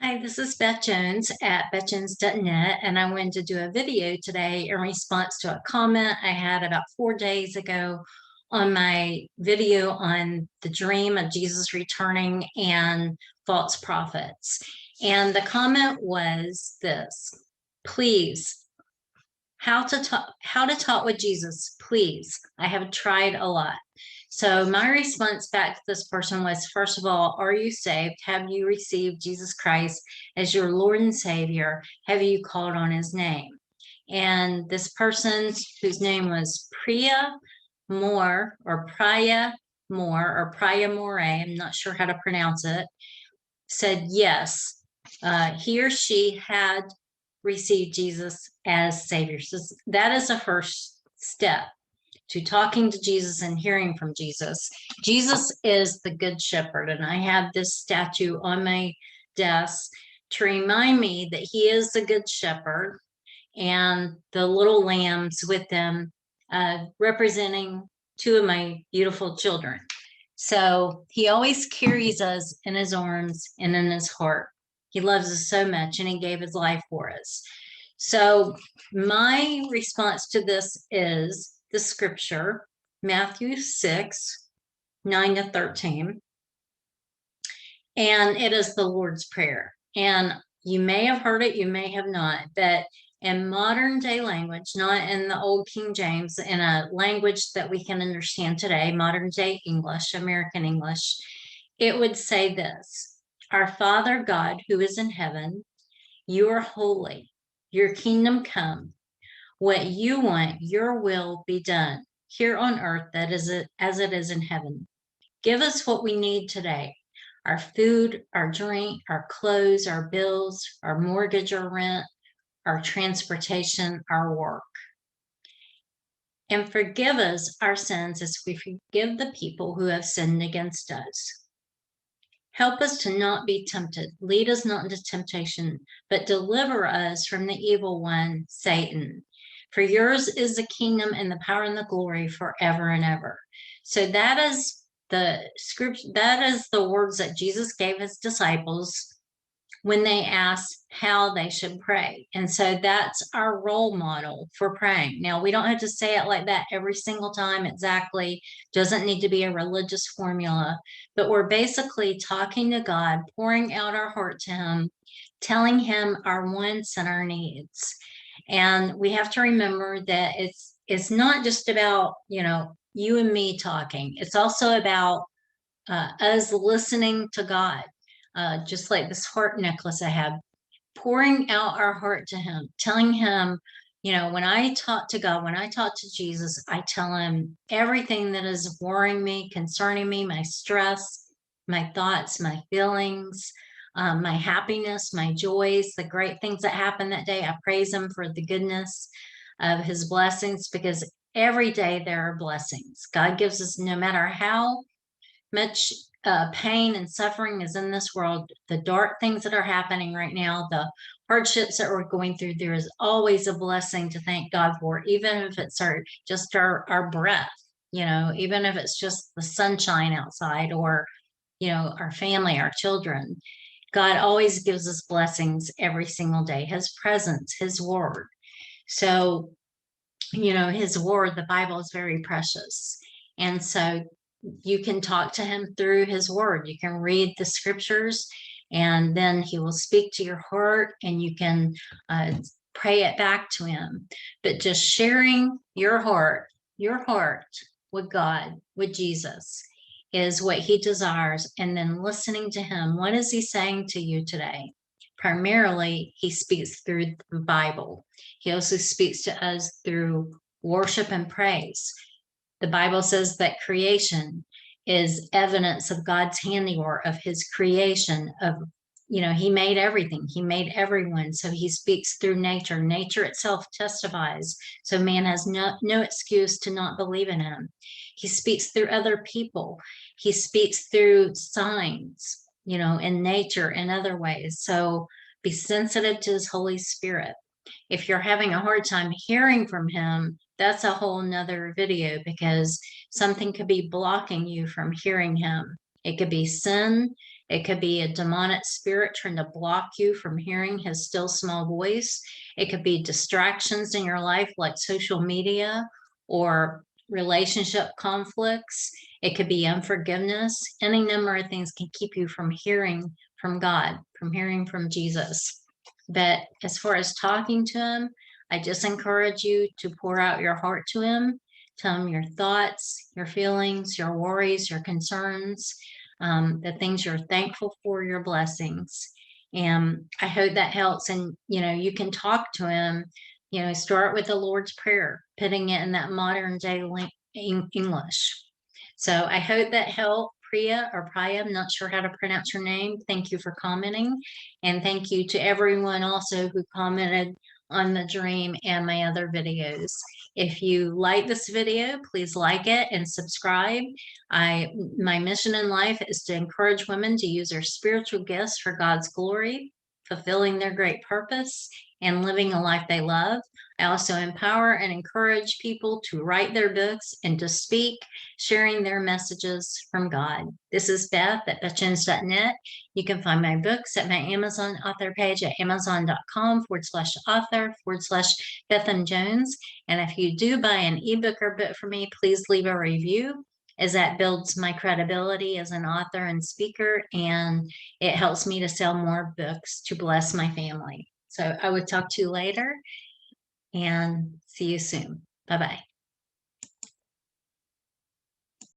Hi, this is Beth Jones at bethjones.net, and I wanted to do a video today in response to a comment I had about 4 days ago on my video on the dream of Jesus returning and false prophets. And the comment was this: please, how to talk with Jesus, please. I have tried a lot. So my response back to this person was, first of all, are you saved? Have you received Jesus Christ as your Lord and Savior? Have you called on his name? And this person, whose name was Priya Moore or Priya Moore or Priya More, I'm not sure how to pronounce it, said yes. He or she had received Jesus as Savior. So that is the first step to talking to Jesus and hearing from Jesus. Jesus is the Good Shepherd, and I have this statue on my desk to remind me that he is the Good Shepherd and the little lambs with them, representing two of my beautiful children. So he always carries us in his arms and in his heart. He loves us so much, and he gave his life for us. So my response to this is the scripture, Matthew 6, 9 to 13. And it is the Lord's Prayer. And you may have heard it, you may have not, but in modern day language, not in the old King James, in a language that we can understand today, modern day English, American English, it would say this: Our Father God who is in heaven, you are holy, your kingdom come. What you want, your will be done here on earth that is it, as it is in heaven. Give us what we need today: our food, our drink, our clothes, our bills, our mortgage or rent, our transportation, our work. And forgive us our sins as we forgive the people who have sinned against us. Help us to not be tempted. Lead us not into temptation, but deliver us from the evil one, Satan. For yours is the kingdom and the power and the glory forever and ever. So that is the scripture, that is the words that Jesus gave his disciples when they asked how they should pray. And so that's our role model for praying. Now, we don't have to say it like that every single time exactly, doesn't need to be a religious formula, but we're basically talking to God, pouring out our heart to him, telling him our wants and our needs. And we have to remember that it's not just about, you and me talking. It's also about us listening to God, just like this heart necklace I have, pouring out our heart to him, telling him, when I talk to God, when I talk to Jesus, I tell him everything that is worrying me, concerning me, my stress, my thoughts, my feelings, my happiness, my joys, the great things that happen that day. I praise him for the goodness of his blessings, because every day there are blessings. God gives us, no matter how much pain and suffering is in this world, the dark things that are happening right now, the hardships that we're going through, there is always a blessing to thank God for, even if it's our breath, even if it's just the sunshine outside, or, our family, our children. God always gives us blessings every single day, his presence, his word. So, his word, the Bible, is very precious. And so you can talk to him through his word. You can read the scriptures, and then he will speak to your heart, and you can pray it back to him. But just sharing your heart with God, with Jesus, is what he desires. And then listening to him. What is he saying to you today? Primarily, he speaks through the Bible. He also speaks to us through worship and praise. The Bible says that creation is evidence of God's handiwork, of his creation, of, he made everything, he made everyone. So he speaks through nature. Nature itself testifies. So man has no excuse to not believe in him. He speaks through other people. He speaks through signs, in nature and other ways. So be sensitive to his Holy Spirit. If you're having a hard time hearing from him, that's a whole nother video, because something could be blocking you from hearing him. It could be sin. It could be a demonic spirit trying to block you from hearing his still small voice. It could be distractions in your life like social media or relationship conflicts. It could be unforgiveness. Any number of things can keep you from hearing from God, from hearing from Jesus. But as far as talking to him, I just encourage you to pour out your heart to him. Tell him your thoughts, your feelings, your worries, your concerns, the things you're thankful for, your blessings. And I hope that helps. And, you can talk to him, start with the Lord's Prayer, putting it in that modern day English. So I hope that helped. Priya or Priya, I'm not sure how to pronounce your name. Thank you for commenting. And thank you to everyone also who commented on the dream and my other videos. If you like this video, please like it and subscribe. My mission in life is to encourage women to use their spiritual gifts for God's glory, fulfilling their great purpose, and living a life they love. I also empower and encourage people to write their books and to speak, sharing their messages from God. This is Beth at bethjones.net. You can find my books at my Amazon author page at amazon.com/author/Beth Jones. And if you do buy an ebook or book for me, please leave a review, as that builds my credibility as an author and speaker, and it helps me to sell more books to bless my family. So I would talk to you later and see you soon. Bye-bye.